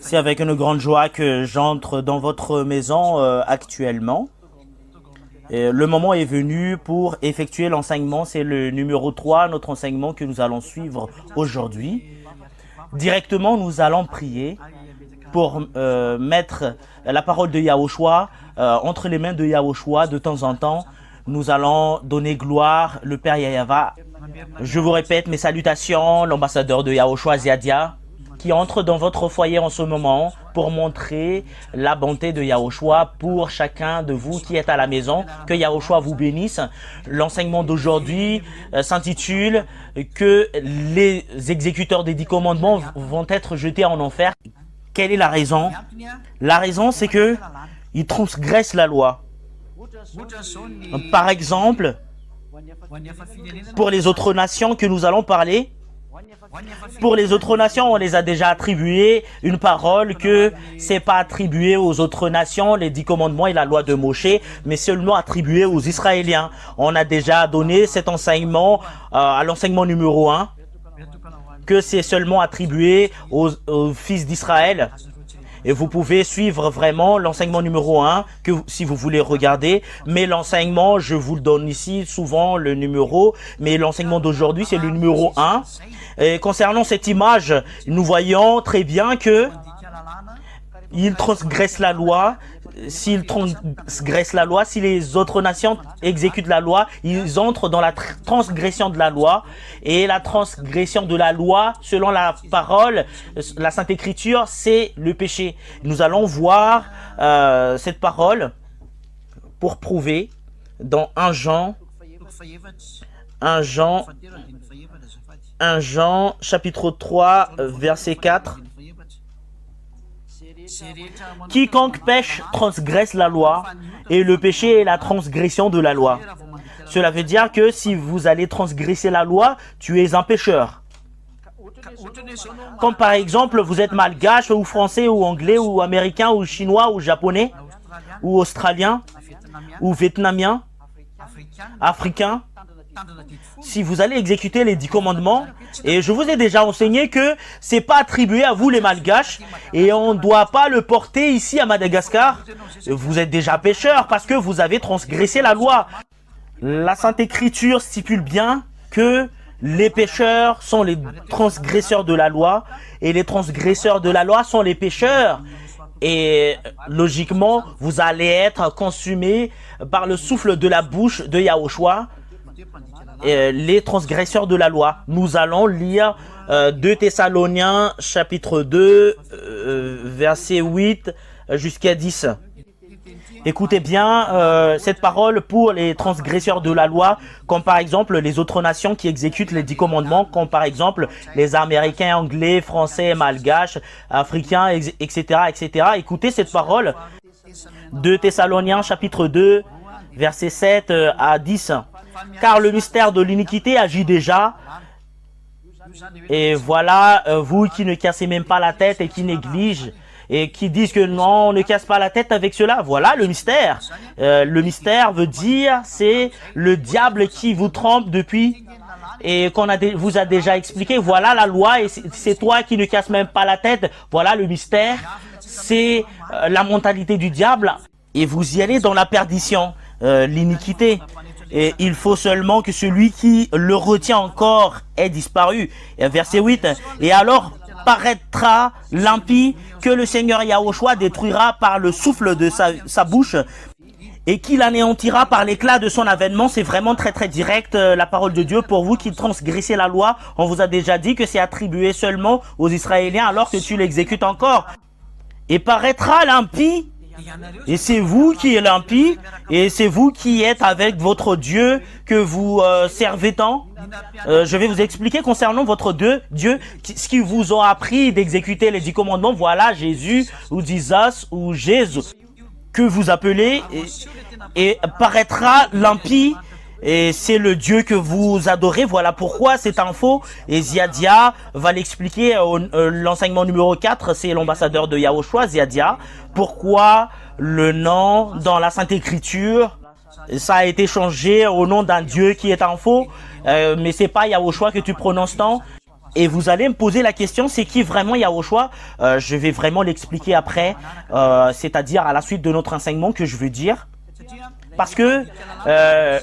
C'est avec une grande joie que j'entre dans votre maison actuellement. Et le moment est venu pour effectuer l'enseignement. C'est le numéro 3, notre enseignement que nous allons suivre aujourd'hui. Directement, nous allons prier pour mettre la parole de Yahushua entre les mains de Yahushua. De temps en temps, nous allons donner gloire, le Père Yahava. Je vous répète mes salutations, l'ambassadeur de Yahushua Ziadia, qui entre dans votre foyer en ce moment pour montrer la bonté de Yahushua pour chacun de vous qui êtes à la maison. Que Yahushua vous bénisse. L'enseignement d'aujourd'hui s'intitule « Que les exécuteurs des 10 commandements vont être jetés en enfer ». Quelle est la raison? La raison, c'est que ils transgressent la loi. Par exemple, pour les autres nations que nous allons parler, pour les autres nations, on les a déjà attribué une parole que c'est pas attribué aux autres nations, les 10 commandements et la loi de Moshe, mais seulement attribué aux Israéliens. On a déjà donné cet enseignement à l'enseignement numéro 1, que c'est seulement attribué aux fils d'Israël. Et vous pouvez suivre vraiment l'enseignement numéro 1, que si vous voulez regarder. Mais l'enseignement, je vous le donne ici, souvent le numéro. Mais l'enseignement d'aujourd'hui, c'est le numéro 1. Et concernant cette image, nous voyons très bien que ils transgressent la loi. S'ils transgressent la loi, si les autres nations exécutent la loi, ils entrent dans la transgression de la loi. Et la transgression de la loi, selon la parole, la Sainte Écriture, c'est le péché. Nous allons voir cette parole pour prouver dans 1 Jean chapitre 3, verset 4. Quiconque pêche transgresse la loi, et le péché est la transgression de la loi. Cela veut dire que si vous allez transgresser la loi, tu es un pécheur. Comme par exemple, vous êtes malgache, ou français, ou anglais, ou américain, ou chinois, ou japonais, ou australien, ou vietnamien, africain. Si vous allez exécuter les 10 commandements, et je vous ai déjà enseigné que c'est pas attribué à vous les malgaches, et on ne doit pas le porter ici à Madagascar, vous êtes déjà pécheur parce que vous avez transgressé la loi. La Sainte Écriture stipule bien que les pécheurs sont les transgresseurs de la loi, et les transgresseurs de la loi sont les pécheurs. Et logiquement, vous allez être consumés par le souffle de la bouche de Yahushua, les transgresseurs de la loi. Nous allons lire 2 Thessaloniens chapitre 2 verset 8 jusqu'à 10. Écoutez bien cette parole pour les transgresseurs de la loi, comme par exemple les autres nations qui exécutent les 10 commandements, comme par exemple les Américains, Anglais, Français, Malgaches, Africains, etc., etc. Écoutez cette parole. 2 Thessaloniens chapitre 2 verset 7 à 10. Car le mystère de l'iniquité agit déjà. Et voilà, vous qui ne cassez même pas la tête et qui négligez et qui disent que non, on ne casse pas la tête avec cela. Voilà le mystère. Le mystère veut dire, c'est le diable qui vous trompe depuis et qu'on vous a déjà expliqué. Voilà la loi et c'est toi qui ne casses même pas la tête. Voilà le mystère. C'est la mentalité du diable et vous y allez dans la perdition, l'iniquité. Et il faut seulement que celui qui le retient encore ait disparu. Et verset 8. Et alors paraîtra l'impie que le Seigneur Yahushua détruira par le souffle de sa bouche et qu'il anéantira par l'éclat de son avènement. C'est vraiment très très direct la parole de Dieu pour vous qui transgressez la loi. On vous a déjà dit que c'est attribué seulement aux Israéliens alors que tu l'exécutes encore. Et paraîtra l'impie. Et c'est vous qui êtes l'impie, et c'est vous qui êtes avec votre Dieu que vous servez tant. Je vais vous expliquer concernant votre Dieu, ce qu'ils vous ont appris d'exécuter les 10 commandements. Voilà Jésus, ou Jesus, ou Jésus, que vous appelez, et paraîtra l'impie. Et c'est le Dieu que vous adorez. Voilà pourquoi c'est un faux. Et Ziadia va l'expliquer. L'enseignement numéro 4, c'est l'ambassadeur de Yahushua, Ziadia. Pourquoi le nom dans la Sainte Écriture, ça a été changé au nom d'un Dieu qui est un faux. Mais c'est pas Yahushua que tu prononces tant. Et vous allez me poser la question, c'est qui vraiment Yahushua? Je vais vraiment l'expliquer après, c'est-à-dire à la suite de notre enseignement que je veux dire. Parce que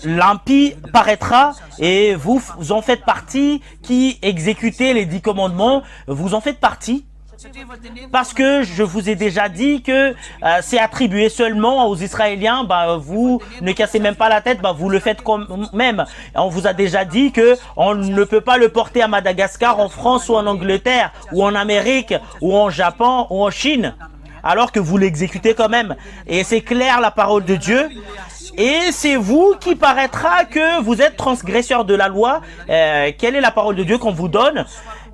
l'impie paraîtra et vous en faites partie qui exécutez les 10 commandements, vous en faites partie. Parce que je vous ai déjà dit que c'est attribué seulement aux Israéliens, vous ne cassez même pas la tête, vous le faites quand même. On vous a déjà dit que on ne peut pas le porter à Madagascar, en France ou en Angleterre, ou en Amérique, ou en Japon, ou en Chine, alors que vous l'exécutez quand même. Et c'est clair la parole de Dieu. Et c'est vous qui paraîtra que vous êtes transgresseur de la loi. Quelle est la parole de Dieu qu'on vous donne?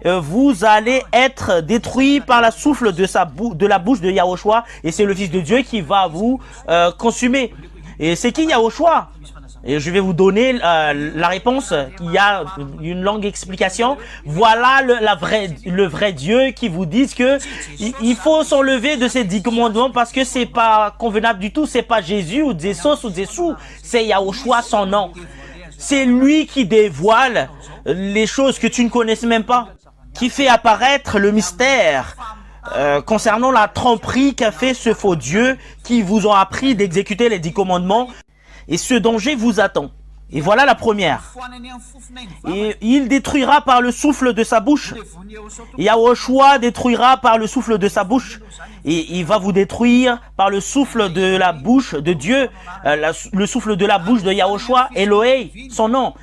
Vous allez être détruit par la souffle de la bouche de Yahushua. Et c'est le Fils de Dieu qui va vous consumer. Et c'est qui Yahushua? Et je vais vous donner la réponse. Il y a une longue explication. Voilà le vrai Dieu qui vous dit que il faut s'enlever de ces 10 commandements parce que c'est pas convenable du tout. C'est pas Jésus ou Zesos ou Zessou. C'est Yahushua son nom. C'est lui qui dévoile les choses que tu ne connaissais même pas. Qui fait apparaître le mystère concernant la tromperie qu'a fait ce faux Dieu qui vous ont appris d'exécuter les 10 commandements. Et ce danger vous attend. Et voilà la première. Et il détruira par le souffle de sa bouche. Yahushua détruira par le souffle de sa bouche. Et il va vous détruire par le souffle de la bouche de Dieu. Le souffle de la bouche de Yahushua, Elohim, son nom.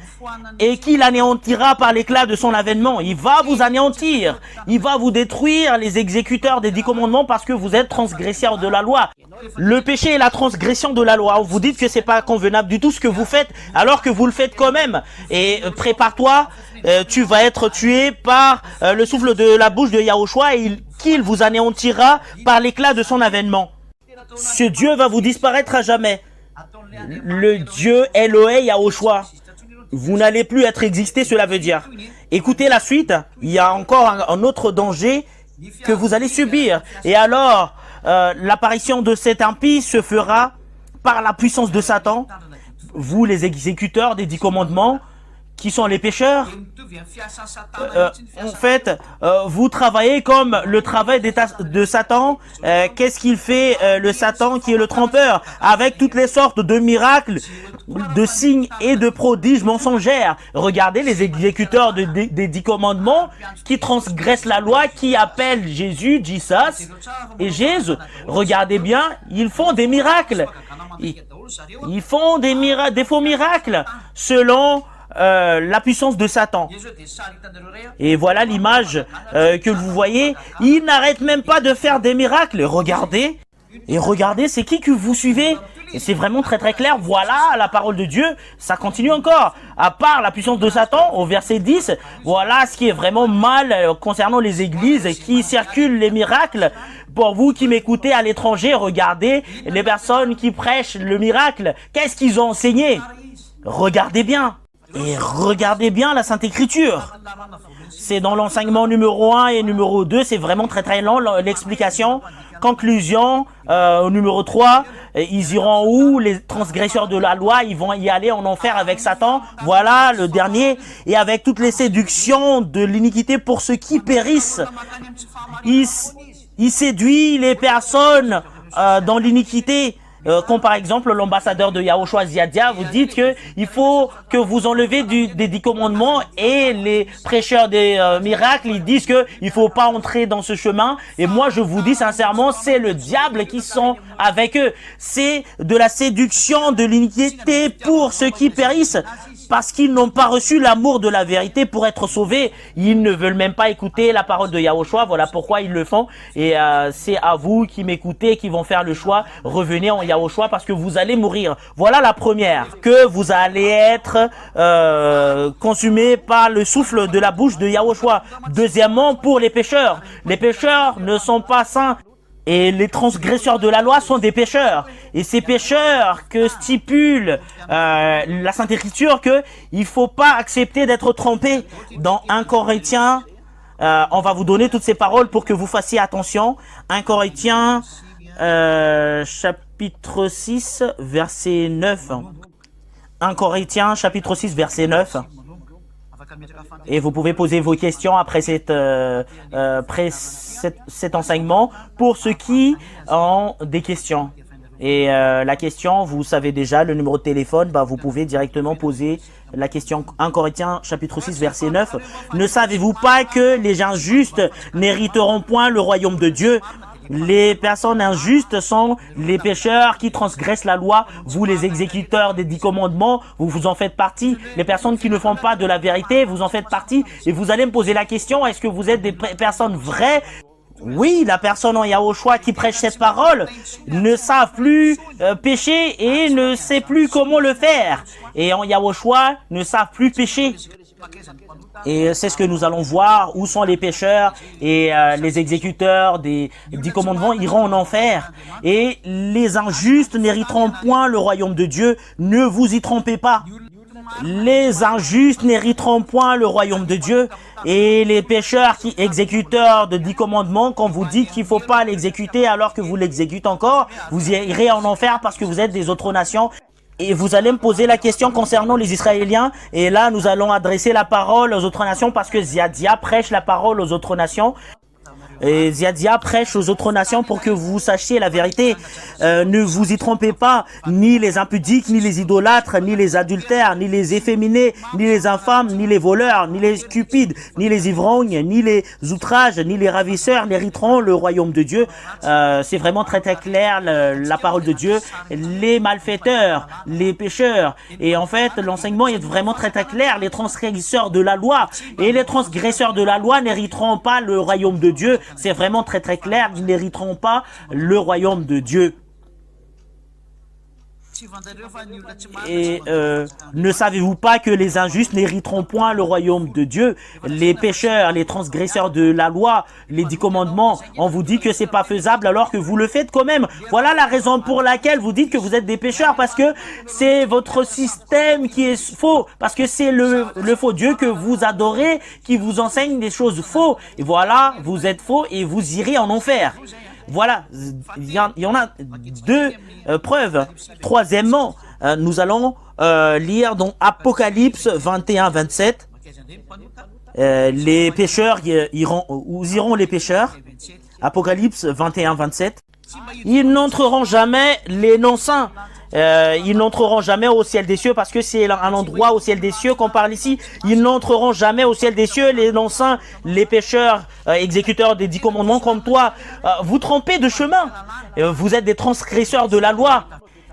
Et qu'il anéantira par l'éclat de son avènement. Il va vous anéantir. Il va vous détruire les exécuteurs des 10 commandements parce que vous êtes transgresseurs de la loi. Le péché est la transgression de la loi. Vous dites que c'est pas convenable du tout ce que vous faites, alors que vous le faites quand même. Et prépare-toi, tu vas être tué par le souffle de la bouche de Yahushua et qu'il vous anéantira par l'éclat de son avènement. Ce Dieu va vous disparaître à jamais. Le Dieu Elohim Yahushua. Vous n'allez plus être existé, cela veut dire. Écoutez la suite, il y a encore un autre danger que vous allez subir. Et alors, l'apparition de cet impie se fera par la puissance de Satan. Vous, les exécuteurs des 10 commandements, qui sont les pécheurs, en fait, vous travaillez comme le travail de Satan. Qu'est-ce qu'il fait, le Satan qui est le trompeur? Avec toutes les sortes de miracles, de signes et de prodiges mensongères. Regardez les exécuteurs des 10 commandements qui transgressent la loi, qui appellent Jésus, Jesus et Jésus. Regardez bien, ils font des miracles. Ils font des faux miracles selon la puissance de Satan. Et voilà l'image que vous voyez. Il n'arrête même pas de faire des miracles. Regardez. Et regardez, c'est qui que vous suivez. Et c'est vraiment très très clair. Voilà la parole de Dieu. Ça continue encore. À part la puissance de Satan, au verset 10, voilà ce qui est vraiment mal concernant les églises qui circulent les miracles. Pour vous qui m'écoutez à l'étranger, regardez les personnes qui prêchent le miracle. Qu'est-ce qu'ils ont enseigné? Regardez bien. Et regardez bien la Sainte Écriture. C'est dans l'enseignement numéro 1 et numéro 2. C'est vraiment très très long l'explication. Conclusion, au numéro 3, ils iront où? Les transgresseurs de la loi, ils vont y aller en enfer avec Satan. Voilà le dernier. Et avec toutes les séductions de l'iniquité pour ceux qui périssent. Il séduit les personnes dans l'iniquité. Comme par exemple l'ambassadeur de Yahushua Ziadia, vous dites que il faut que vous enlevez des 10 commandements, et les prêcheurs des miracles, ils disent que il faut pas entrer dans ce chemin. Et moi je vous dis sincèrement, c'est le diable qui sont avec eux. C'est de la séduction de l'iniquité pour ceux qui périssent, parce qu'ils n'ont pas reçu l'amour de la vérité pour être sauvés. Ils ne veulent même pas écouter la parole de Yahushua. Voilà pourquoi ils le font. Et c'est à vous qui m'écoutez, qui vont faire le choix. Revenez en Yahushua parce que vous allez mourir. Voilà la première. Que vous allez être consumé par le souffle de la bouche de Yahushua. Deuxièmement, pour les pécheurs. Les pécheurs ne sont pas saints. Et les transgresseurs de la loi sont des pécheurs. Et ces pécheurs que stipule la Sainte Écriture, que il faut pas accepter d'être trompé. Dans 1 Corinthiens, on va vous donner toutes ces paroles pour que vous fassiez attention. 1 Corinthiens, chapitre 6, verset 9. 1 Corinthiens, chapitre 6, verset 9. Et vous pouvez poser vos questions après cet enseignement pour ceux qui ont des questions. Et la question, vous savez déjà, le numéro de téléphone, vous pouvez directement poser la question. 1 Corinthiens chapitre 6 verset 9. Ne savez-vous pas que les injustes n'hériteront point le royaume de Dieu? Les personnes injustes sont les pécheurs qui transgressent la loi. Vous, les exécuteurs des 10 commandements, vous en faites partie. Les personnes qui ne font pas de la vérité, vous en faites partie. Et vous allez me poser la question, est-ce que vous êtes des personnes vraies? Oui, la personne en Yahushua qui prêche cette parole ne savent plus pécher et ne sait plus comment le faire. Et en Yahushua ne savent plus pécher. Et c'est ce que nous allons voir, où sont les pécheurs et les exécuteurs des 10 commandements iront en enfer. Et les injustes n'hériteront point le royaume de Dieu, ne vous y trompez pas. Les injustes n'hériteront point le royaume de Dieu. Et les pécheurs qui exécuteurs de 10 commandements, quand vous dites qu'il ne faut pas l'exécuter alors que vous l'exécutez encore, vous irez en enfer parce que vous êtes des autres nations. Et vous allez me poser la question concernant les Israéliens. Et là, nous allons adresser la parole aux autres nations parce que Ziadia prêche la parole aux autres nations. Et Ziadia prêche aux autres nations pour que vous sachiez la vérité. Ne vous y trompez pas, ni les impudiques, ni les idolâtres, ni les adultères, ni les efféminés, ni les infâmes, ni les voleurs, ni les cupides, ni les ivrognes, ni les outrages, ni les ravisseurs n'hériteront le royaume de Dieu. C'est vraiment très très clair la parole de Dieu. Les malfaiteurs, les pécheurs, et en fait l'enseignement est vraiment très très clair. Les transgresseurs de la loi et les transgresseurs de la loi n'hériteront pas le royaume de Dieu. C'est vraiment très très clair, ils n'hériteront pas le royaume de Dieu. Et ne savez-vous pas que les injustes n'hériteront point le royaume de Dieu? Les pécheurs, les transgresseurs de la loi, les 10 commandements, on vous dit que c'est pas faisable alors que vous le faites quand même. Voilà la raison pour laquelle vous dites que vous êtes des pécheurs, parce que c'est votre système qui est faux, parce que c'est le faux Dieu que vous adorez qui vous enseigne des choses faux. Et voilà, vous êtes faux et vous irez en enfer. Voilà, il y en a 2 preuves. Troisièmement, nous allons lire dans Apocalypse 21-27. Les pécheurs où iront les pécheurs? Apocalypse 21-27. Ils n'entreront jamais les non-saints. Ils n'entreront jamais au ciel des cieux, parce que c'est un endroit au ciel des cieux qu'on parle ici. Ils n'entreront jamais au ciel des cieux, les non-saints, les pécheurs, exécuteurs des 10 commandements comme toi. Vous trompez de chemin. Vous êtes des transgresseurs de la loi.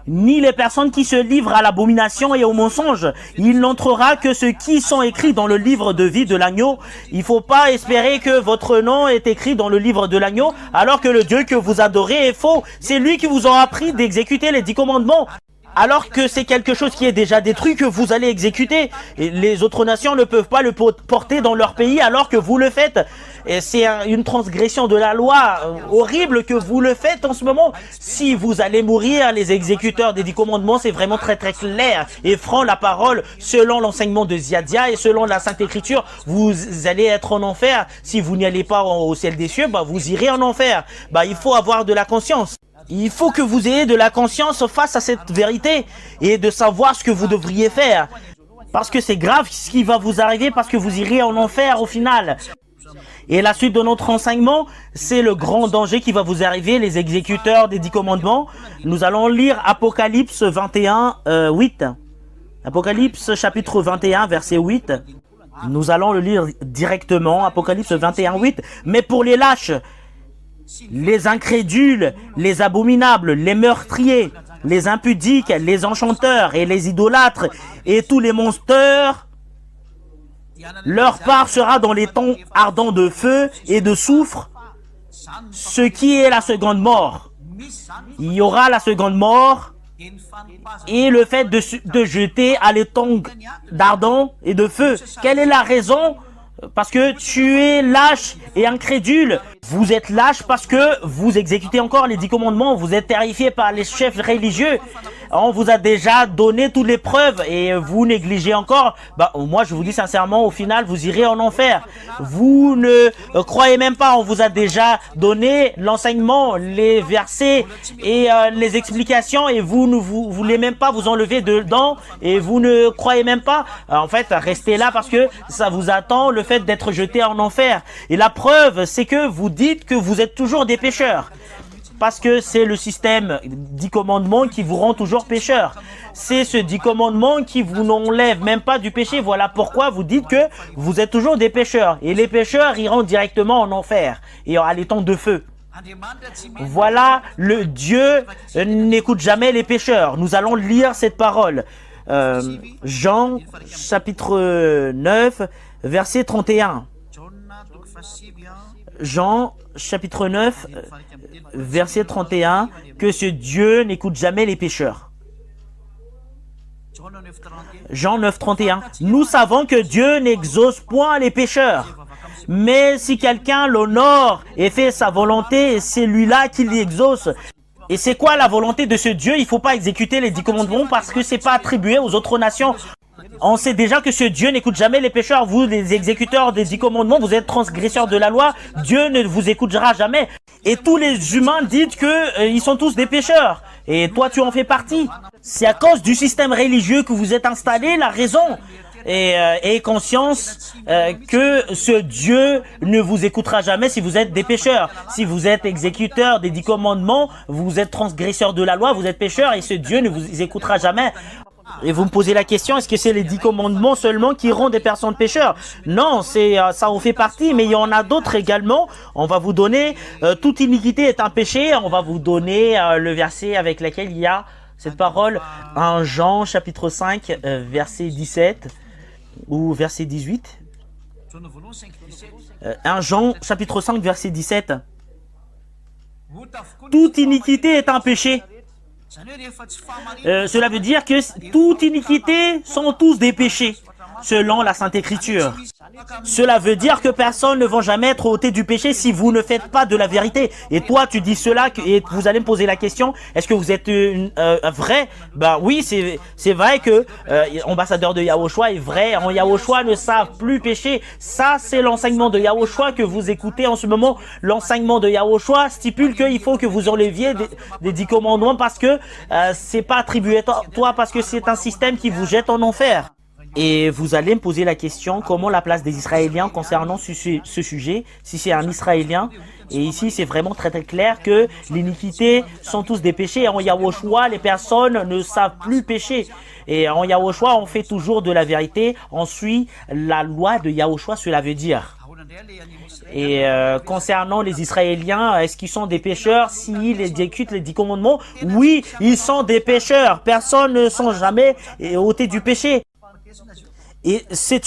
Ni les personnes qui se livrent à l'abomination et au mensonge. Il n'entrera que ceux qui sont écrits dans le livre de vie de l'agneau. Il ne faut pas espérer que votre nom est écrit dans le livre de l'agneau, alors que le Dieu que vous adorez est faux. C'est lui qui vous a appris d'exécuter les 10 commandements, alors que c'est quelque chose qui est déjà détruit que vous allez exécuter. Et les autres nations ne peuvent pas le porter dans leur pays alors que vous le faites. Et c'est une transgression de la loi horrible que vous le faites en ce moment. Si vous allez mourir, les exécuteurs des 10 commandements, c'est vraiment très très clair et franc la parole, selon l'enseignement de Ziadia et selon la Sainte Écriture. Vous allez être en enfer. Si vous n'y allez pas au ciel des cieux, vous irez en enfer. Il faut avoir de la conscience. Il faut que vous ayez de la conscience face à cette vérité et de savoir ce que vous devriez faire. Parce que c'est grave ce qui va vous arriver, parce que vous irez en enfer au final. Et la suite de notre enseignement, c'est le grand danger qui va vous arriver, les exécuteurs des 10 commandements. Nous allons lire Apocalypse 21, 8. Apocalypse chapitre 21, verset 8. Nous allons le lire directement, Apocalypse 21, 8. Mais pour les lâches, les incrédules, les abominables, les meurtriers, les impudiques, les enchanteurs et les idolâtres et tous les monsters, leur part sera dans les temps ardents de feu et de soufre, ce qui est la seconde mort. Il y aura la seconde mort et le fait de jeter à l'étang d'ardent et de feu. Quelle est la raison? Parce que tu es lâche et incrédule. Vous êtes lâche parce que vous exécutez encore les 10 commandements. Vous êtes terrifié par les chefs religieux. on vous a déjà donné toutes les preuves et vous négligez encore, bah, moi je vous dis sincèrement, au final, vous irez en enfer. Vous ne croyez même pas, on vous a déjà donné l'enseignement, les versets et les explications et vous ne voulez même pas vous enlever dedans et vous ne croyez même pas. En fait, restez là parce que ça vous attend le fait d'être jeté en enfer. Et la preuve, c'est que vous dites que vous êtes toujours des pécheurs. Parce que c'est le système 10 commandements qui vous rend toujours pécheur. C'est ce 10 commandements qui vous n'enlève même pas du péché. Voilà pourquoi vous dites que vous êtes toujours des pécheurs. Et les pécheurs iront directement en enfer et à l'étang de feu. Voilà, le Dieu n'écoute jamais les pécheurs. Nous allons lire cette parole. Jean chapitre 9, verset 31. Jean chapitre 9, verset 31, que ce Dieu n'écoute jamais les pécheurs. Jean 9, 31. Nous savons que Dieu n'exauce point les pécheurs. Mais si quelqu'un l'honore et fait sa volonté, c'est lui-là qui l'exauce. Et c'est quoi la volonté de ce Dieu? Il ne faut pas exécuter les 10 commandements parce que c'est pas attribué aux autres nations. On sait déjà que ce Dieu n'écoute jamais les pécheurs. Vous, les exécuteurs des 10 commandements, vous êtes transgresseurs de la loi. Dieu ne vous écoutera jamais. Et tous les humains disent que ils sont tous des pécheurs. Et toi, tu en fais partie. C'est à cause du système religieux que vous êtes installé, la raison. Et conscience que ce Dieu ne vous écoutera jamais si vous êtes des pécheurs. Si vous êtes exécuteurs des 10 commandements, vous êtes transgresseurs de la loi, vous êtes pécheurs et ce Dieu ne vous écoutera jamais. Et vous me posez la question, est-ce que c'est les 10 commandements seulement qui rendent des personnes pécheurs? Non, ça en fait partie, mais il y en a d'autres également. On va vous donner, toute iniquité est un péché. On va vous donner le verset avec lequel il y a cette parole. 1 Jean chapitre 5, verset 17 ou verset 18. 1 Jean chapitre 5, verset 17. Toute iniquité est un péché. Cela veut dire que toute iniquité sont tous des péchés, selon la Sainte Écriture. Cela veut dire que personne ne va jamais être ôté du péché si vous ne faites pas de la vérité. Et toi, tu dis cela et vous allez me poser la question, est-ce que vous êtes vrai? Ben oui, c'est vrai que ambassadeur de Yahushua est vrai. En Yahushua ne savent plus pécher. Ça, c'est l'enseignement de Yahushua que vous écoutez en ce moment. L'enseignement de Yahushua stipule qu'il faut que vous enleviez des 10 commandements parce que c'est pas attribué à toi, parce que c'est un système qui vous jette en enfer. Et vous allez me poser la question, comment la place des Israéliens concernant ce sujet, si c'est un Israélien. Et ici, c'est vraiment très très clair que l'iniquité sont tous des péchés. En Yahushua, les personnes ne savent plus pécher. Et en Yahushua, on fait toujours de la vérité. On suit la loi de Yahushua, cela veut dire. Et concernant les Israéliens, est-ce qu'ils sont des pécheurs s'ils exécutent les 10 commandements? Oui, ils sont des pécheurs. Personne ne sont jamais ôtés du péché. Et c'est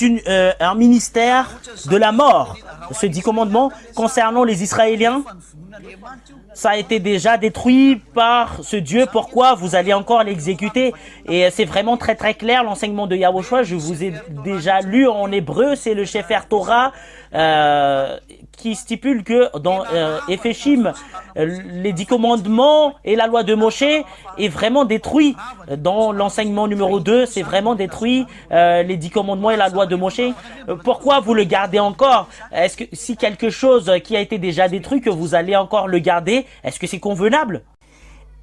un ministère de la mort. Ce 10 commandements concernant les Israéliens, ça a été déjà détruit par ce Dieu. Pourquoi vous allez encore l'exécuter? Et c'est vraiment très très clair l'enseignement de Yahushua. Je vous ai déjà lu en hébreu, c'est le Sefer Torah qui stipule que dans Épheshim, les 10 commandements et la loi de Moshe est vraiment détruit. Dans l'enseignement numéro 2, c'est vraiment détruit les 10 commandements et la loi de Moshe. Pourquoi vous le gardez encore? Est-ce que si quelque chose qui a été déjà détruit, que vous allez encore le garder, est-ce que c'est convenable?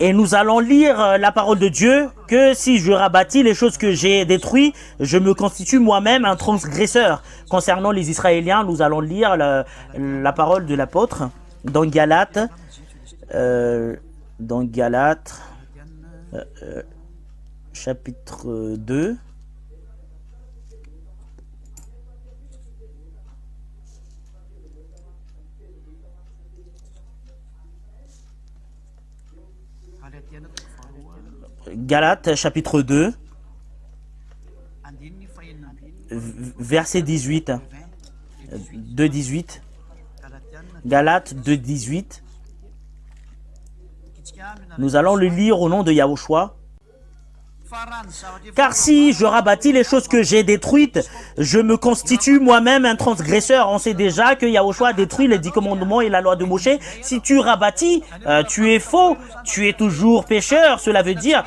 Et nous allons lire la parole de Dieu, que si je rabâtis les choses que j'ai détruites, je me constitue moi-même un transgresseur. Concernant les Israéliens, nous allons lire la parole de l'apôtre dans Galates, chapitre 2. Galates chapitre 2, verset 18. 2,18. Galates 2,18. Nous allons le lire au nom de Yahushua. Car si je rabâtis les choses que j'ai détruites, je me constitue moi-même un transgresseur. On sait déjà que Yahushua a détruit les 10 commandements et la loi de Moshe. Si tu rabâtis, tu es faux, tu es toujours pécheur. Cela veut dire,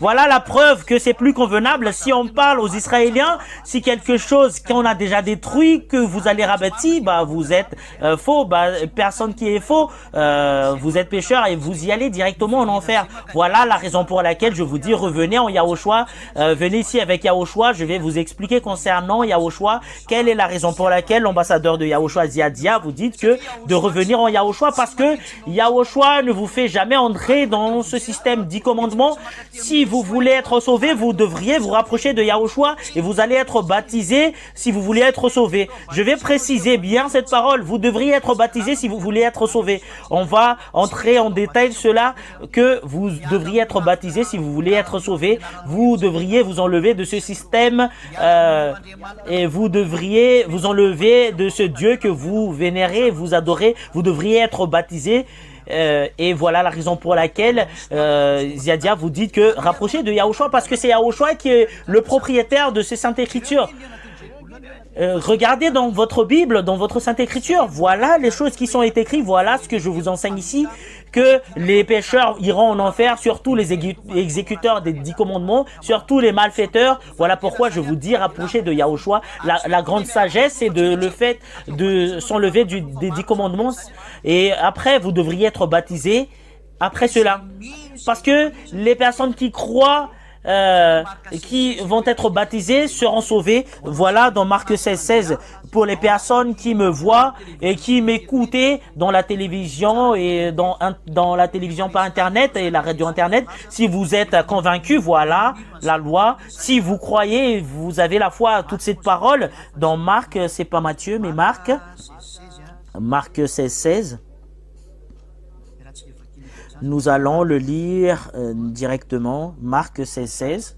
voilà la preuve que c'est plus convenable si on parle aux Israéliens, si quelque chose qu'on a déjà détruit, que vous allez rabâtir, bah vous êtes faux, bah personne qui est faux, vous êtes pécheur et vous y allez directement en enfer. Voilà la raison pour laquelle je vous dis revenez en Yahushua, venez ici avec Yahushua, je vais vous expliquer concernant Yahushua, quelle est la raison pour laquelle l'ambassadeur de Yahushua Ziadia vous dit que de revenir en Yahushua, parce que Yahushua ne vous fait jamais entrer dans ce système 10 commandements. Si vous voulez être sauvé, vous devriez vous rapprocher de Yahushua et vous allez être baptisé si vous voulez être sauvé. Je vais préciser bien cette parole, vous devriez être baptisé si vous voulez être sauvé. On va entrer en détail cela, que vous devriez être baptisé si vous voulez être sauvé. Vous devriez vous enlever de ce système et vous devriez vous enlever de ce Dieu que vous vénérez, vous adorez. Vous devriez être baptisé. Et voilà la raison pour laquelle Ziadia vous dit que rapprochez de Yahushua, parce que c'est Yahushua qui est le propriétaire de ces saintes écritures. Regardez dans votre Bible, dans votre Sainte Écriture, voilà les choses qui sont écrites, voilà ce que je vous enseigne ici, que les pécheurs iront en enfer, surtout les exécuteurs des 10 commandements, surtout les malfaiteurs. Voilà pourquoi je vous dis, rapprochez de Yahushua. La grande sagesse, c'est le fait de s'enlever des 10 commandements, et après vous devriez être baptisés après cela. Parce que les personnes qui croient qui vont être baptisés seront sauvés. Voilà dans Marc 16:16 pour les personnes qui me voient et qui m'écoutaient dans la télévision et dans la télévision par internet et la radio internet. Si vous êtes convaincus, voilà la loi. Si vous croyez, vous avez la foi à toute cette parole. Dans Marc, c'est pas Matthieu mais Marc 16:16. Nous allons le lire directement, Marc 16:16.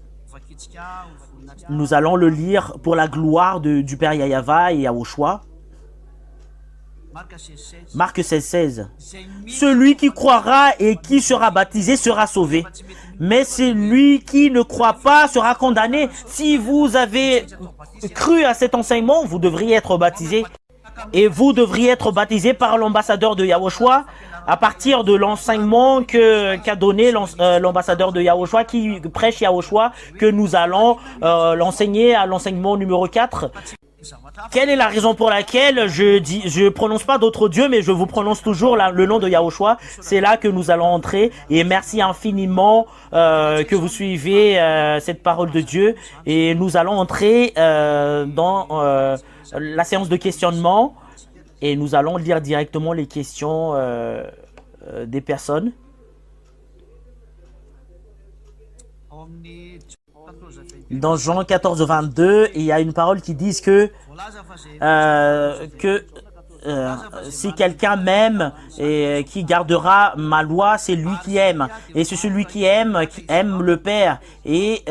Nous allons le lire pour la gloire du Père Yahava et Yahushua. Marc 16:16. Celui qui croira et qui sera baptisé sera sauvé, mais celui qui ne croit pas sera condamné. Si vous avez cru à cet enseignement, vous devriez être baptisé. Et vous devriez être baptisé par l'ambassadeur de Yahushua à partir de l'enseignement qu'a donné l'ambassadeur de Yahushua qui prêche Yahushua, que nous allons l'enseigner à l'enseignement numéro 4. Quelle est la raison pour laquelle je prononce pas d'autres dieux, mais je vous prononce toujours le nom de Yahushua? C'est là que nous allons entrer, et merci infiniment que vous suivez cette parole de Dieu, et nous allons entrer dans la séance de questionnement, et nous allons lire directement les questions des personnes. Dans Jean 14:22, il y a une parole qui dit que si quelqu'un m'aime et qui gardera ma loi, c'est lui qui aime. Et c'est celui qui aime le Père. Et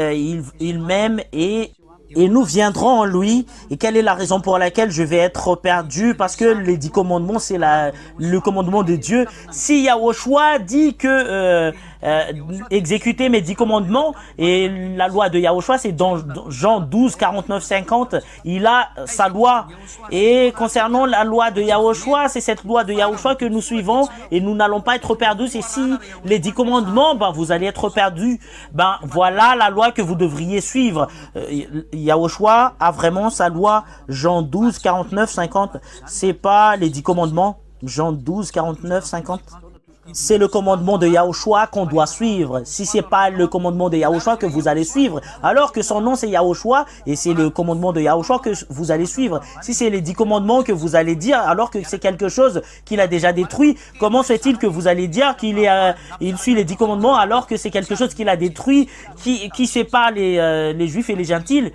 il m'aime et nous viendrons en lui. Et quelle est la raison pour laquelle je vais être perdu? Parce que les 10 commandements, c'est le commandement de Dieu. Si Yahushua dit que exécuter mes 10 commandements, et la loi de Yahushua, c'est dans Jean 12, 49, 50, il a sa loi. Et concernant la loi de Yahushua, c'est cette loi de Yahushua que nous suivons, et nous n'allons pas être perdus. Et si les 10 commandements, vous allez être perdus. Voilà la loi que vous devriez suivre. Yahushua a vraiment sa loi. Jean 12, 49, 50. C'est pas les 10 commandements. Jean 12, 49, 50. C'est le commandement de Yahushua qu'on doit suivre. Si c'est pas le commandement de Yahushua que vous allez suivre, alors que son nom c'est Yahushua et c'est le commandement de Yahushua que vous allez suivre. Si c'est les 10 commandements que vous allez dire, alors que c'est quelque chose qu'il a déjà détruit, comment se fait-il que vous allez dire il suit les 10 commandements alors que c'est quelque chose qu'il a détruit, qui sépare les Juifs et les Gentils?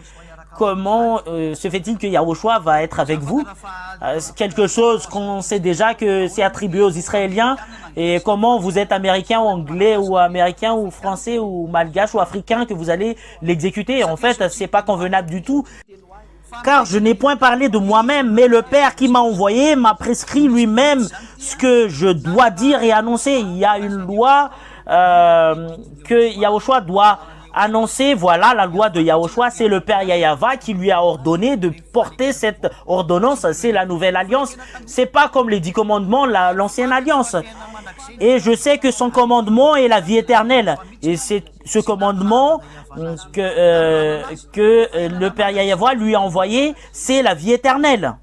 Comment se fait-il que Yahushua va être avec vous? Quelque chose qu'on sait déjà que c'est attribué aux Israéliens. Et comment vous êtes américain ou anglais ou américain ou français ou malgache ou africain que vous allez l'exécuter? En fait, c'est pas convenable du tout. Car je n'ai point parlé de moi-même, mais le Père qui m'a envoyé m'a prescrit lui-même ce que je dois dire et annoncer. Il y a une loi que Yahushua doit annoncer, voilà la loi de Yahushua, c'est le Père Yahava qui lui a ordonné de porter cette ordonnance, c'est la nouvelle alliance. C'est pas comme les 10 commandements, l'ancienne alliance. Et je sais que son commandement est la vie éternelle. Et c'est ce commandement que le Père Yahava lui a envoyé, c'est la vie éternelle.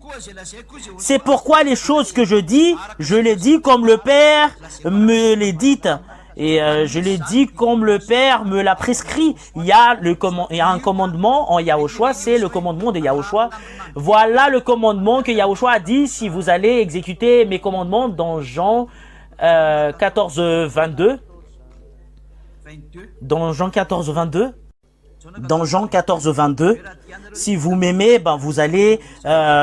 C'est pourquoi les choses que je les dis comme le Père me les dit. Et je l'ai dit comme le Père me l'a prescrit. Il y a un commandement en Yahushua, c'est le commandement de Yahushua. Voilà le commandement que Yahushua a dit, si vous allez exécuter mes commandements dans Jean 14, 22. Dans Jean 14, 22. Dans Jean 14, 22, si vous m'aimez, ben vous allez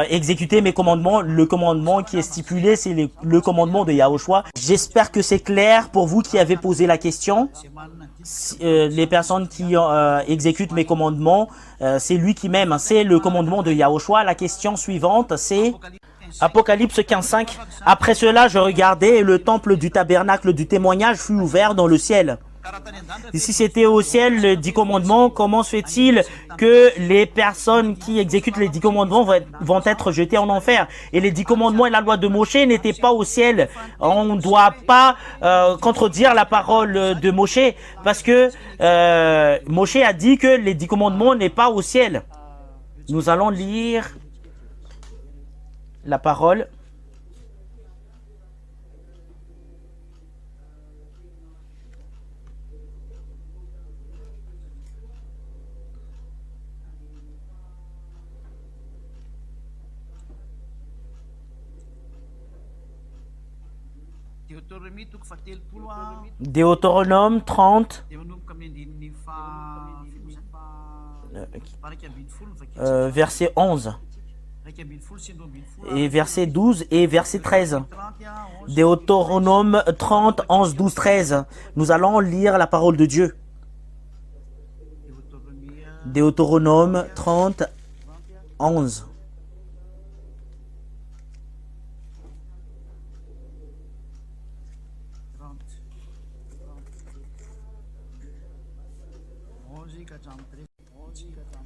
exécuter mes commandements. Le commandement qui est stipulé, c'est le commandement de Yahushua. J'espère que c'est clair pour vous qui avez posé la question. Les personnes qui exécutent mes commandements, c'est lui qui m'aime. C'est le commandement de Yahushua. La question suivante, c'est Apocalypse 15:5. Après cela, je regardais et le temple du tabernacle du témoignage fut ouvert dans le ciel. Et si c'était au ciel les 10 commandements, comment se fait-il que les personnes qui exécutent les 10 commandements vont être jetées en enfer? Et les 10 commandements et la loi de Moshe n'étaient pas au ciel. On ne doit pas contredire la parole de Moshe, parce que Moshe a dit que les 10 commandements n'est pas au ciel. Nous allons lire la parole. Deutéronome 30, verset 11, et verset 12 et verset 13. Deutéronome 30, 11, 12, 13. Nous allons lire la parole de Dieu. Deutéronome 30, 11.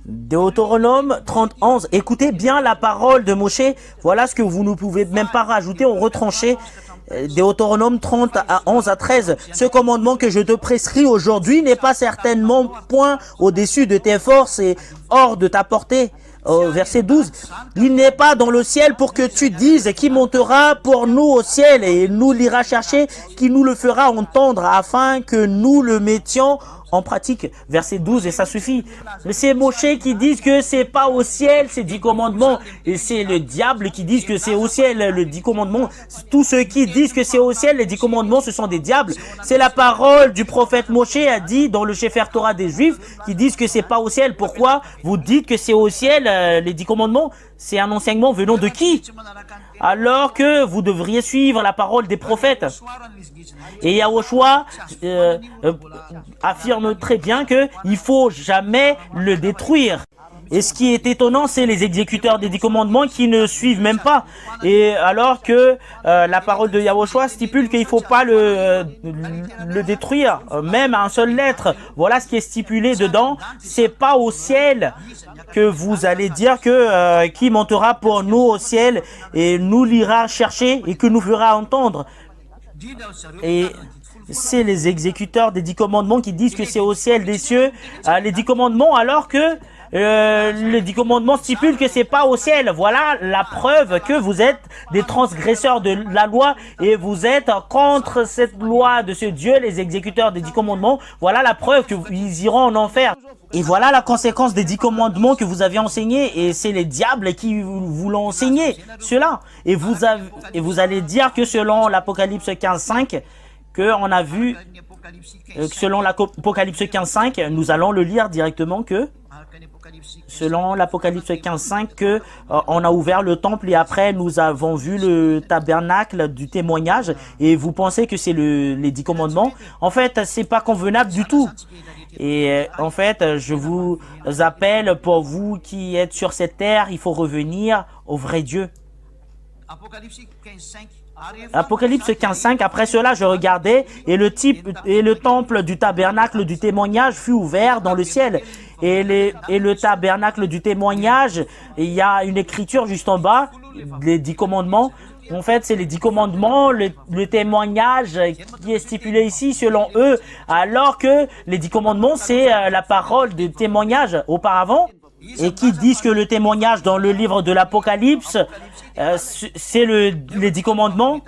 Deutéronome 30, 11. Écoutez bien la parole de Moshe. Voilà ce que vous ne pouvez même pas rajouter ou retrancher. Deutéronome 30, 11 à 13. Ce commandement que je te prescris aujourd'hui n'est pas certainement point au-dessus de tes forces et hors de ta portée. Verset 12, il n'est pas dans le ciel pour que tu dises qui montera pour nous au ciel et nous l'ira chercher, qui nous le fera entendre afin que nous le mettions en pratique. Verset 12, et ça suffit. Mais c'est Moshe qui dit que c'est pas au ciel, c'est 10 commandements. Et c'est le diable qui dit que c'est au ciel, le 10 commandements. Tous ceux qui disent que c'est au ciel, les 10 commandements, ce sont des diables. C'est la parole du prophète Moshe a dit dans le Sefer Torah des Juifs qui disent que c'est pas au ciel. Pourquoi vous dites que c'est au ciel, les 10 commandements? C'est un enseignement venant de qui? Alors que vous devriez suivre la parole des prophètes. Et Yahushua affirme très bien qu'il ne faut jamais le détruire. Et ce qui est étonnant, c'est les exécuteurs des 10 commandements qui ne suivent même pas. Et alors que la parole de Yahushua stipule qu'il ne faut pas le détruire, même à un seul lettre. Voilà ce qui est stipulé dedans. C'est pas au ciel que vous allez dire que qui montera pour nous au ciel et nous l'ira chercher et que nous fera entendre. Et c'est les exécuteurs des 10 commandements qui disent que c'est au ciel des cieux les 10 commandements, alors que les 10 commandements stipulent que c'est pas au ciel. Voilà la preuve que vous êtes des transgresseurs de la loi et vous êtes contre cette loi de ce Dieu, les exécuteurs des 10 commandements. Voilà la preuve qu'ils iront en enfer. Et voilà la conséquence des 10 commandements que vous avez enseignés. Et c'est les diables qui vous l'ont enseigné, cela. Et vous allez dire que selon l'Apocalypse 15:5, qu'on a vu, selon l'Apocalypse 15:5, nous allons le lire directement que selon l'Apocalypse 15:5, que on a ouvert le temple et après nous avons vu le tabernacle du témoignage et vous pensez que c'est les 10 commandements. En fait, c'est pas convenable du tout. Et en fait, je vous appelle, pour vous qui êtes sur cette terre, il faut revenir au vrai Dieu. Apocalypse 15:5. Après cela, je regardais et le temple du tabernacle du témoignage fut ouvert dans le ciel. Et le tabernacle du témoignage, il y a une écriture juste en bas, les 10 commandements. En fait, c'est les 10 commandements, le témoignage qui est stipulé ici selon eux, alors que les 10 commandements, c'est la parole de témoignage auparavant. Et qui disent que le témoignage dans le livre de l'Apocalypse, c'est les 10 commandements.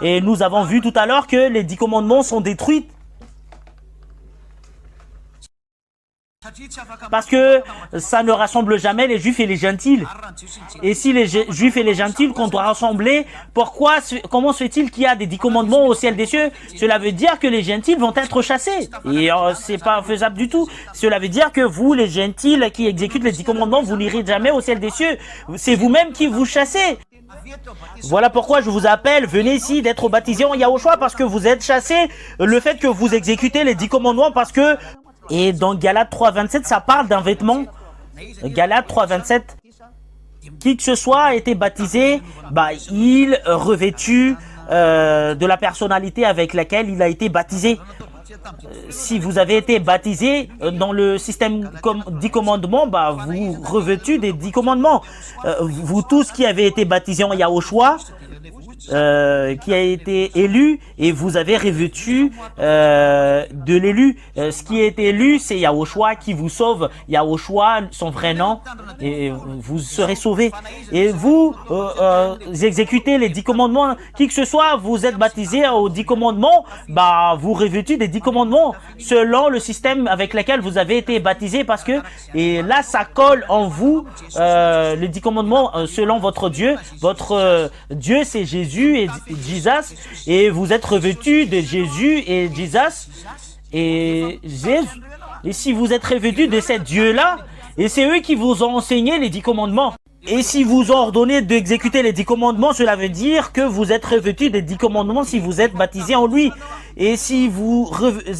Et nous avons vu tout à l'heure que les 10 commandements sont détruits. Parce que ça ne rassemble jamais les juifs et les gentils. Et si les juifs et les gentils qu'on doit rassembler, comment se fait-il qu'il y a des 10 commandements au ciel des cieux? Cela veut dire que les gentils vont être chassés. Et c'est pas faisable du tout. Cela veut dire que vous, les gentils qui exécutent les 10 commandements, vous n'irez jamais au ciel des cieux. C'est vous-même qui vous chassez. Voilà pourquoi je vous appelle, venez ici d'être baptisés en Yahushua parce que vous êtes chassés. Le fait que vous exécutez les 10 commandements parce que... Et dans Galates 3:27, ça parle d'un vêtement. Galates 3:27. Qui que ce soit a été baptisé, il revêtu de la personnalité avec laquelle il a été baptisé. Si vous avez été baptisé dans le système 10 commandements, vous revêtu des 10 commandements. Vous tous qui avez été baptisés en Yahushua, qui a été élu, et vous avez revêtu de l'élu. Ce qui est élu, c'est Yahushua qui vous sauve. Yahushua, son vrai nom, et vous serez sauvés. Et vous exécutez les 10 commandements. Qui que ce soit, vous êtes baptisé aux 10 commandements, vous revêtez des 10 commandements selon le système avec lequel vous avez été baptisé, parce que et là ça colle en vous les 10 commandements selon votre Dieu. Votre Dieu, c'est Jésus et Jesus, et vous êtes revêtus de Jésus et Jesus et Jésus. Et si vous êtes revêtus de cet Dieu-là, et c'est eux qui vous ont enseigné les 10 commandements. Et si vous ont ordonné d'exécuter les 10 commandements, cela veut dire que vous êtes revêtus des 10 commandements si vous êtes baptisé en lui. Et si vous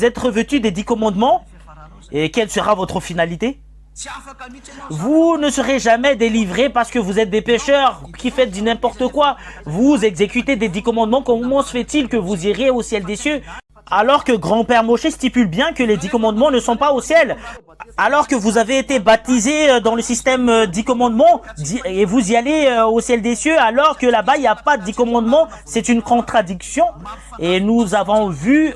êtes revêtus des 10 commandements, et quelle sera votre finalité? Vous ne serez jamais délivrés parce que vous êtes des pécheurs qui faites du n'importe quoi. Vous exécutez des 10 commandements. Comment se fait-il que vous irez au ciel des cieux? Alors que grand-père Moshe stipule bien que les 10 commandements ne sont pas au ciel. Alors que vous avez été baptisé dans le système 10 commandements et vous y allez au ciel des cieux, alors que là-bas il n'y a pas de 10 commandements, c'est une contradiction. Et nous avons vu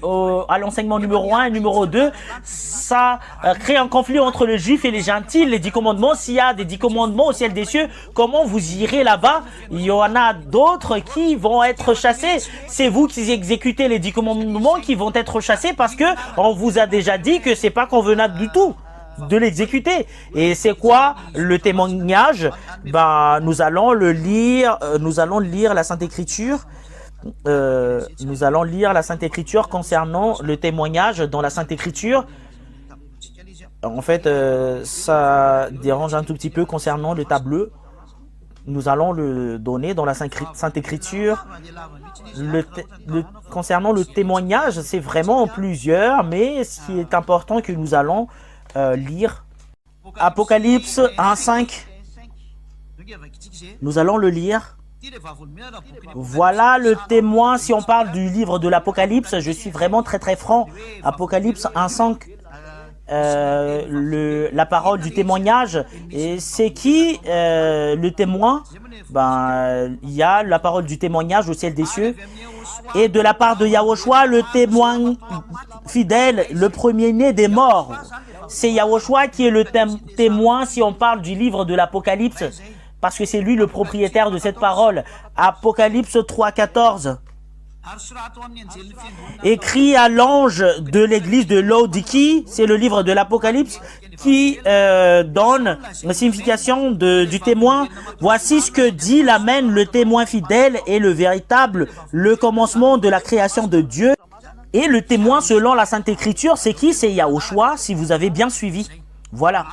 à l'enseignement numéro 1 et numéro 2, ça crée un conflit entre les juifs et les gentils. Les 10 commandements, s'il y a des 10 commandements au ciel des cieux, comment vous irez là-bas? Il y en a d'autres qui vont être chassés. C'est vous qui exécutez les 10 commandements qui vont être chassés parce que on vous a déjà dit que c'est pas convenable du tout de l'exécuter. Et c'est quoi le témoignage? Nous allons le lire, nous allons lire la Sainte Écriture. Nous allons lire la Sainte Écriture concernant le témoignage dans la Sainte Écriture. En fait, ça dérange un tout petit peu concernant le tableau. Nous allons le donner dans la Sainte Écriture. Concernant le témoignage, c'est vraiment plusieurs, mais ce qui est important que nous allons lire. Apocalypse 1:5. Nous allons le lire. Voilà le témoin. Si on parle du livre de l'Apocalypse, je suis vraiment très très franc. Apocalypse 1:5. La parole du témoignage. Et c'est qui le témoin? Il y a la parole du témoignage au ciel des cieux. Et de la part de Yahushua, le témoin fidèle, le premier-né des morts. C'est Yahushua qui est le témoin si on parle du livre de l'Apocalypse. Parce que c'est lui le propriétaire de cette parole. Apocalypse 3:14. Écrit à l'ange de l'église de Laodicée, c'est le livre de l'Apocalypse qui donne la signification du témoin. Voici ce que dit l'Amen, le témoin fidèle et le véritable, le commencement de la création de Dieu. Et le témoin selon la Sainte Écriture, c'est qui? C'est Yahushua, si vous avez bien suivi. Voilà,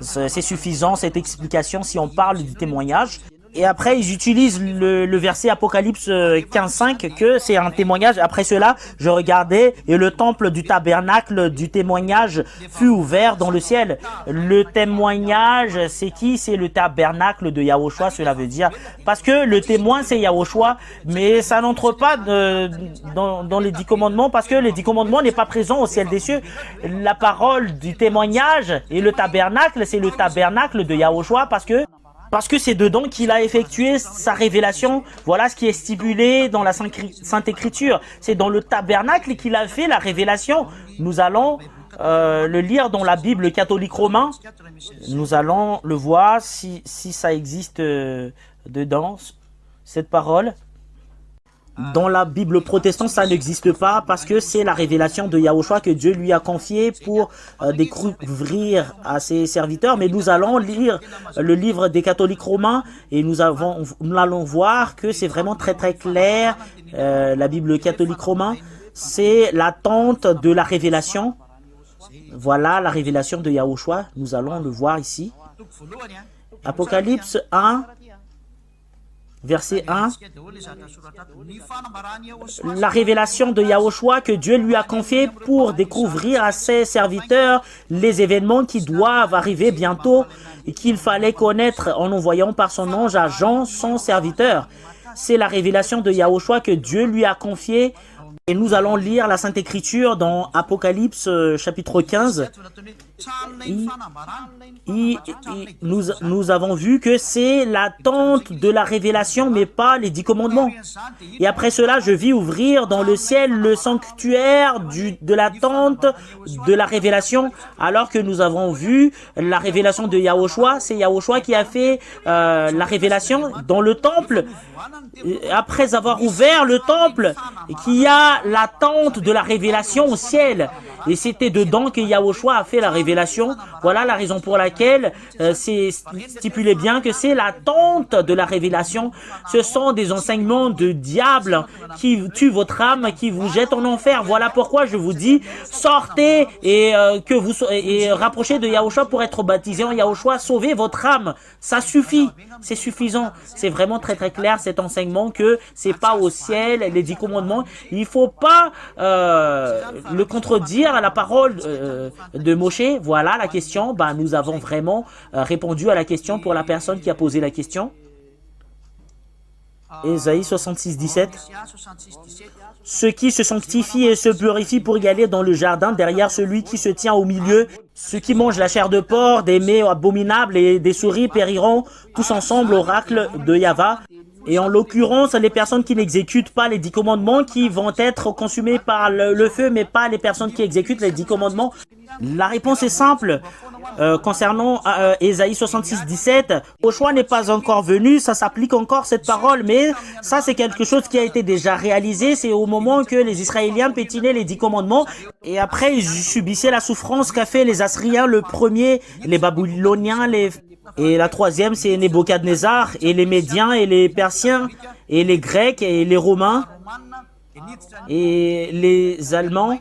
c'est suffisant cette explication si on parle du témoignage. Et après, ils utilisent le verset Apocalypse 15:5 que c'est un témoignage. Après cela, je regardais et le temple du tabernacle du témoignage fut ouvert dans le ciel. Le témoignage, c'est qui? C'est le tabernacle de Yahushua, cela veut dire. Parce que le témoin, c'est Yahushua, mais ça n'entre pas dans les 10 commandements parce que les 10 commandements n'est pas présent au ciel des cieux. La parole du témoignage et le tabernacle, c'est le tabernacle de Yahushua parce que c'est dedans qu'il a effectué sa révélation. Voilà ce qui est stipulé dans la Sainte Écriture. C'est dans le tabernacle qu'il a fait la révélation. Nous allons le lire dans la Bible catholique romain. Nous allons le voir si ça existe dedans, cette parole. Dans la Bible protestante, ça n'existe pas parce que c'est la révélation de Yahushua que Dieu lui a confiée pour découvrir à ses serviteurs. Mais nous allons lire le livre des catholiques romains et nous allons voir que c'est vraiment très très clair. La Bible catholique romain, c'est l'attente de la révélation. Voilà la révélation de Yahushua. Nous allons le voir ici. Apocalypse 1. Verset 1, la révélation de Yahushua que Dieu lui a confiée pour découvrir à ses serviteurs les événements qui doivent arriver bientôt et qu'il fallait connaître en envoyant par son ange à Jean, son serviteur. C'est la révélation de Yahushua que Dieu lui a confiée. Et nous allons lire la Sainte Écriture dans Apocalypse chapitre 15. Nous avons vu que c'est l'attente de la révélation, mais pas les 10 commandements. Et après cela, je vis ouvrir dans le ciel le sanctuaire de l'attente de la révélation, alors que nous avons vu la révélation de Yahushua. C'est Yahushua qui a fait la révélation dans le temple. Après avoir ouvert le temple, qui a l'attente de la révélation au ciel. Et c'était dedans que Yahushua a fait la révélation. Voilà la raison pour laquelle c'est stipulé bien que c'est l'attente de la révélation. Ce sont des enseignements de diable qui tuent votre âme, qui vous jettent en enfer. Voilà pourquoi je vous dis, sortez et rapprochez de Yahushua pour être baptisé en Yahushua. Sauvez votre âme. Ça suffit. C'est suffisant. C'est vraiment très très clair cet enseignement que c'est pas au ciel, les 10 commandements. Il faut pas le contredire à la parole de Moshe. Voilà la question. Nous avons vraiment répondu à la question pour la personne qui a posé la question. Ésaïe 66:17. Ceux qui se sanctifient et se purifient pour y aller dans le jardin derrière celui qui se tient au milieu. Ceux qui mangent la chair de porc, des mets abominables et des souris périront tous ensemble, oracle de Yahva. Et en l'occurrence, les personnes qui n'exécutent pas les 10 commandements qui vont être consumées par le feu, mais pas les personnes qui exécutent les 10 commandements. La réponse est simple. Concernant Ésaïe 66:17, Yahushua n'est pas encore venu, ça s'applique encore cette parole, mais ça c'est quelque chose qui a été déjà réalisé. C'est au moment que les Israéliens pétinaient les 10 commandements et après ils subissaient la souffrance qu'a fait les Assyriens le premier, les Babyloniens, et la troisième c'est Nebuchadnezzar et les Médiens et les Persiens et les Grecs et les Romains et les Allemands.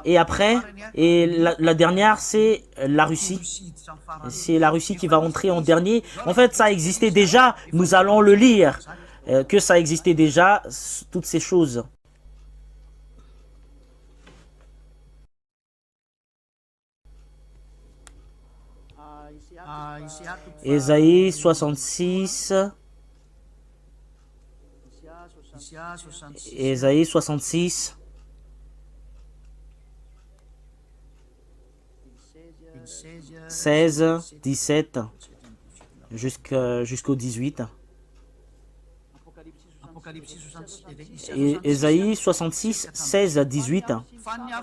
Et après, la dernière, c'est la Russie. C'est la Russie qui va entrer en dernier. En fait, ça existait déjà. Nous allons le lire. Que ça existait déjà, toutes ces choses. Ésaïe 66. Ésaïe 66. 16, 17 jusqu'au 18. Et Ésaïe 66, 16 à 18.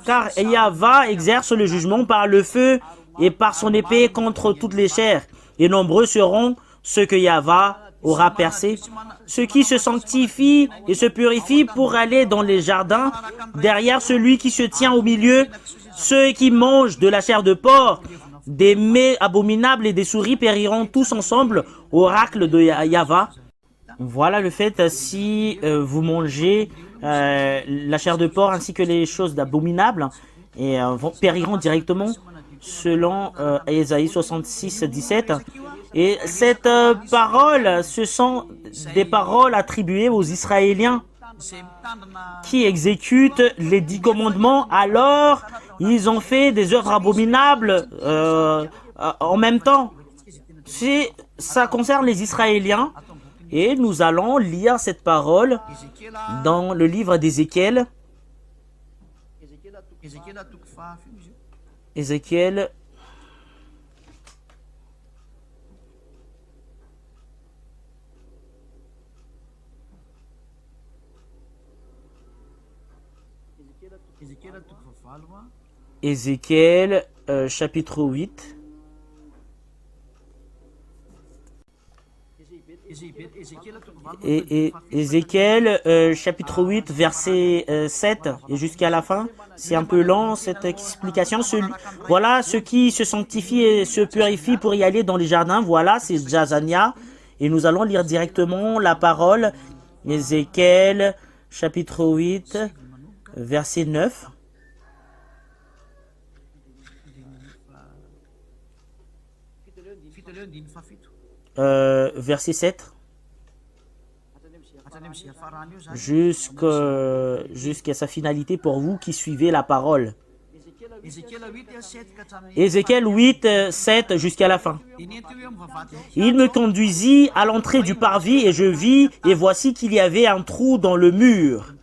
Car Yahva exerce le jugement par le feu et par son épée contre toutes les chairs. Et nombreux seront ceux que Yahva aura percés. Ceux qui se sanctifient et se purifient pour aller dans les jardins, derrière celui qui se tient au milieu. Ceux qui mangent de la chair de porc, des mets abominables et des souris périront tous ensemble, oracle de Yahva. Voilà le fait, si vous mangez la chair de porc ainsi que les choses d'abominables, périront directement, selon Ésaïe 66, 17. Et cette parole, ce sont des paroles attribuées aux Israéliens qui exécutent les 10 commandements. Alors, ils ont fait des œuvres abominables en même temps. Ça concerne les Israéliens. Et nous allons lire cette parole dans le livre d'Ézéchiel. Ézéchiel. Ézéchiel, chapitre 8. Et Ézéchiel, chapitre 8, verset 7, et jusqu'à la fin. C'est un peu long, cette explication. Voilà, ceux qui se sanctifient et se purifient pour y aller dans les jardins, voilà, c'est Jazania. Et nous allons lire directement la parole. Ézéchiel, chapitre 8, verset 9. Verset 7 jusqu'à sa finalité pour vous qui suivez la parole. Ézéchiel 8, 7 jusqu'à la fin. Il me conduisit à l'entrée du parvis et je vis et voici qu'il y avait un trou dans le mur.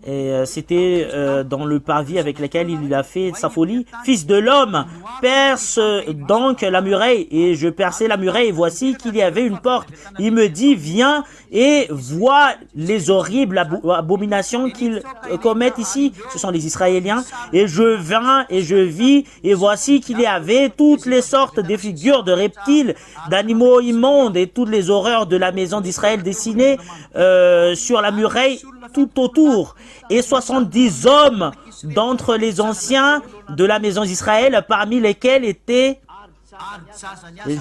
Et c'était dans le parvis avec lequel il a fait sa folie. Fils de l'homme, perce donc la muraille. Et je perçai la muraille et voici qu'il y avait une porte. Il me dit, viens et vois les horribles abominations qu'ils commettent ici. Ce sont les Israéliens. Et je vins et je vis et voici qu'il y avait toutes les sortes de figures de reptiles, d'animaux immondes et toutes les horreurs de la maison d'Israël dessinées sur la muraille tout autour. Et 70 hommes d'entre les anciens de la maison d'Israël, parmi lesquels était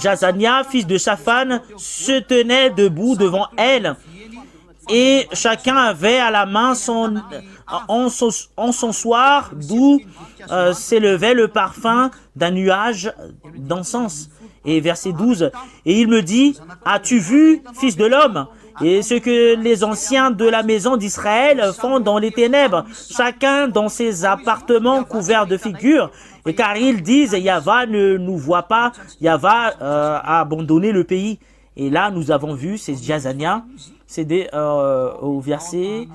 Jazania, fils de Shaphan, se tenait debout devant elle. Et chacun avait à la main son encensoir d'où s'élevait le parfum d'un nuage d'encens. Et verset 12, et il me dit, as-tu vu, fils de l'homme, et ce que les anciens de la maison d'Israël font dans les ténèbres, chacun dans ses appartements couverts de figures, et car ils disent, Yahva ne nous voit pas, Yahva a abandonné le pays. Et là, nous avons vu, c'est Jazania, c'est au verset,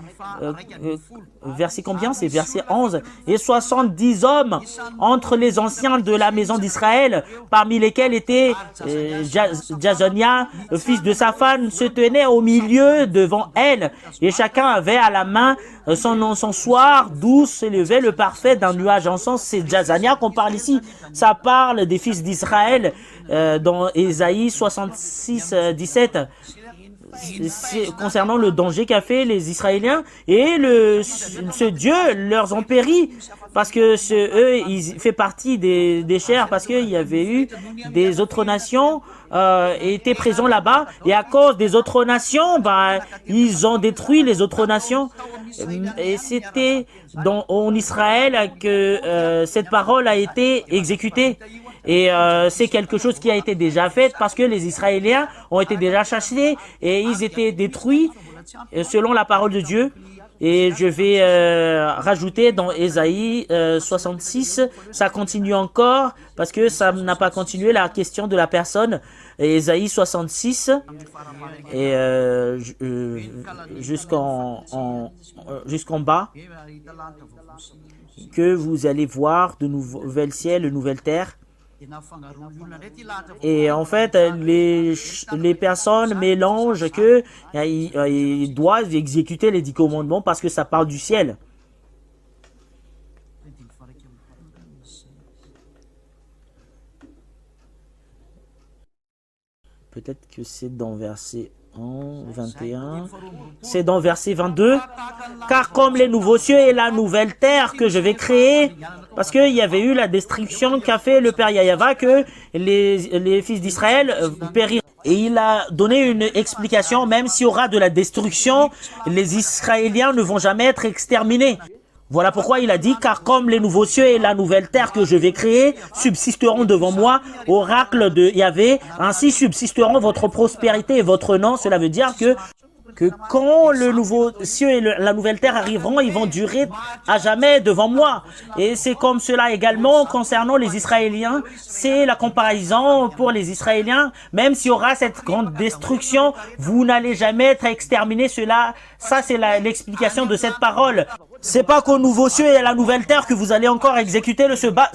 verset combien? C'est verset 11. Et 70 hommes entre les anciens de la maison d'Israël, parmi lesquels était Jazania, le fils de Shaphan, se tenait au milieu devant elle. Et chacun avait à la main son encensoir d'où s'élevait le parfait d'un nuage d'encens. C'est Jazania qu'on parle ici. Ça parle des fils d'Israël dans Ésaïe 66, 17. Concernant le danger qu'a fait les Israéliens et ce Dieu leur ont péri parce que eux ils fait partie des chers parce qu'il y avait eu des autres nations étaient présents là-bas et à cause des autres nations ils ont détruit les autres nations et c'était en Israël que cette parole a été exécutée. Et c'est quelque chose qui a été déjà fait parce que les Israéliens ont été déjà chassés et ils étaient détruits selon la parole de Dieu. Et je vais rajouter dans Ésaïe 66, ça continue encore parce que ça n'a pas continué la question de la personne. Ésaïe 66 et jusqu'en bas que vous allez voir de nouvelles ciels, de nouvelles terres. Et en fait, les personnes mélangent que ils doivent exécuter les 10 commandements parce que ça parle du ciel. Peut-être que c'est dans verset 21. C'est dans verset 22. Car comme les nouveaux cieux et la nouvelle terre que je vais créer, parce qu'il y avait eu la destruction qu'a fait le Père Yahva, que les fils d'Israël périront. Et il a donné une explication, même s'il y aura de la destruction, les Israéliens ne vont jamais être exterminés. Voilà pourquoi il a dit, car comme les nouveaux cieux et la nouvelle terre que je vais créer subsisteront devant moi, oracle de Yahvé, ainsi subsisteront votre prospérité et votre nom. Cela veut dire que quand le nouveau cieux et la nouvelle terre arriveront, ils vont durer à jamais devant moi. Et c'est comme cela également concernant les Israéliens. C'est la comparaison pour les Israéliens. Même s'il y aura cette grande destruction, vous n'allez jamais être exterminés. Ça c'est l'explication de cette parole. C'est pas qu'au nouveau cieux et à la nouvelle terre que vous allez encore exécuter le sabbat.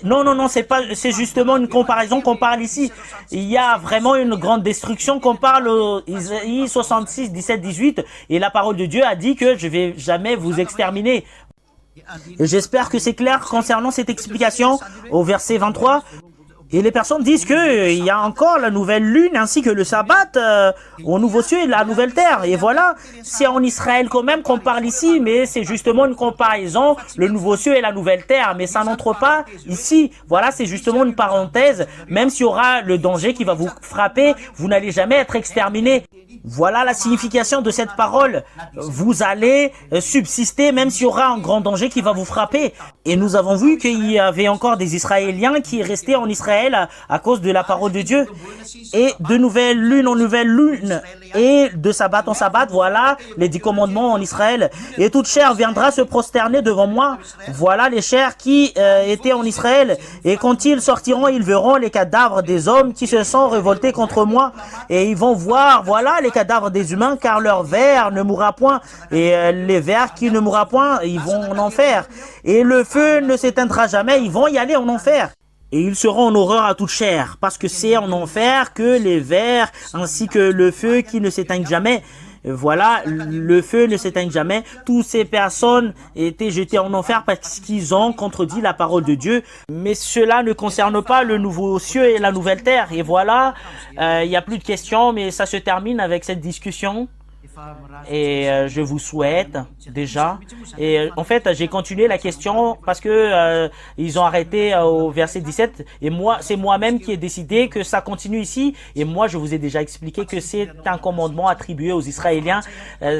Non, c'est justement une comparaison qu'on parle ici. Il y a vraiment une grande destruction qu'on parle au Isaïe 66, 17, 18. Et la parole de Dieu a dit que je vais jamais vous exterminer. Et j'espère que c'est clair concernant cette explication au verset 23. Et les personnes disent qu'il y a encore la nouvelle lune ainsi que le sabbat au nouveau cieux et la nouvelle terre. Et voilà, c'est en Israël quand même qu'on parle ici, mais c'est justement une comparaison, le nouveau cieux et la nouvelle terre. Mais ça n'entre pas ici. Voilà, c'est justement une parenthèse. Même s'il y aura le danger qui va vous frapper, vous n'allez jamais être exterminé. Voilà la signification de cette parole. Vous allez subsister même s'il y aura un grand danger qui va vous frapper. Et nous avons vu qu'il y avait encore des Israéliens qui restaient en Israël à cause de la parole de Dieu. Et de nouvelle lune en nouvelle lune et de sabbat en sabbat, voilà les 10 commandements en Israël. Et toute chair viendra se prosterner devant moi. Voilà les chairs qui étaient en Israël. Et quand ils sortiront, ils verront les cadavres des hommes qui se sont révoltés contre moi. Et ils vont voir, voilà les cadavres des humains, car leur ver ne mourra point. Et les vers qui ne mourra point, ils vont en enfer. Et le feu ne s'éteindra jamais, ils vont y aller en enfer. Et ils seront en horreur à toute chair, parce que c'est en enfer que les vers, ainsi que le feu qui ne s'éteignent jamais. Voilà, le feu ne s'éteigne jamais. Toutes ces personnes étaient jetées en enfer parce qu'ils ont contredit la parole de Dieu. Mais cela ne concerne pas le nouveau cieux et la nouvelle terre. Et voilà, il n'y a plus de questions, mais ça se termine avec cette discussion. Et je vous souhaite déjà. Et en fait, j'ai continué la question parce que ils ont arrêté au verset 17. Et moi, c'est moi-même qui ai décidé que ça continue ici. Et moi, je vous ai déjà expliqué que c'est un commandement attribué aux Israéliens.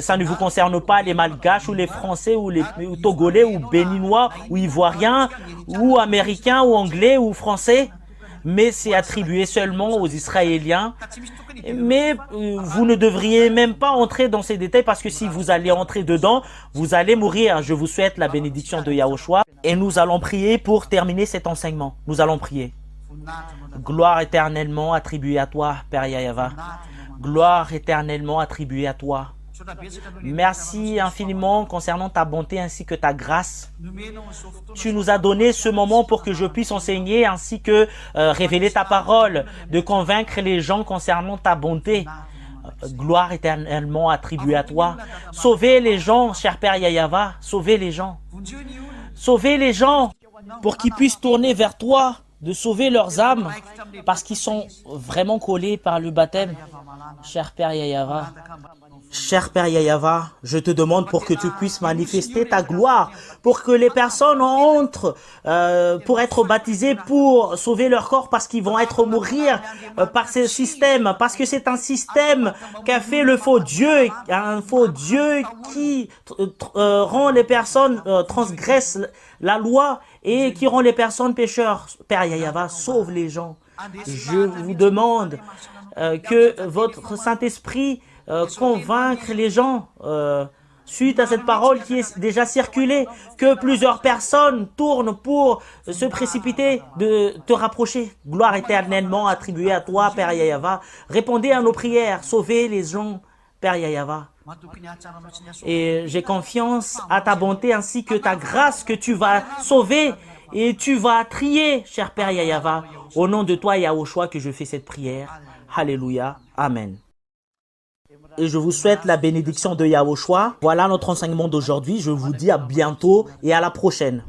Ça ne vous concerne pas les Malgaches ou les Français ou les Togolais ou Béninois ou Ivoiriens ou Américains ou Anglais ou Français. Mais c'est attribué seulement aux Israéliens. Mais vous ne devriez même pas entrer dans ces détails parce que si vous allez entrer dedans, vous allez mourir. Je vous souhaite la bénédiction de Yahushua et nous allons prier pour terminer cet enseignement. Nous allons prier. Gloire éternellement attribuée à toi, Père Yahava. Gloire éternellement attribuée à toi. Merci infiniment concernant ta bonté ainsi que ta grâce. Tu nous as donné ce moment pour que je puisse enseigner ainsi que révéler ta parole, de convaincre les gens concernant ta bonté. Gloire éternellement attribuée à toi. Sauvez les gens, cher Père Yahava, sauvez les gens. Sauvez les gens pour qu'ils puissent tourner vers toi, de sauver leurs âmes parce qu'ils sont vraiment collés par le baptême. Cher Père Yahava. Cher Père Yahava, je te demande pour que tu puisses manifester ta gloire, pour que les personnes entrent pour être baptisées, pour sauver leur corps, parce qu'ils vont être mourir par ce système, parce que c'est un système qu'a fait le faux Dieu, un faux Dieu qui rend les personnes transgressent la loi et qui rend les personnes pécheurs. Père Yahava, sauve les gens. Je vous demande que votre Saint-Esprit convaincre les gens suite à cette parole qui est déjà circulée, que plusieurs personnes tournent pour se précipiter de te rapprocher. Gloire éternellement attribuée à toi, Père Yahava. Répondez à nos prières, sauvez les gens, Père Yahava. Et j'ai confiance à ta bonté ainsi que ta grâce que tu vas sauver et tu vas trier, cher Père Yahava. Au nom de toi, Yahushua, que je fais cette prière. Alléluia. Amen. Et je vous souhaite la bénédiction de Yahushua. Voilà notre enseignement d'aujourd'hui. Je vous dis à bientôt et à la prochaine.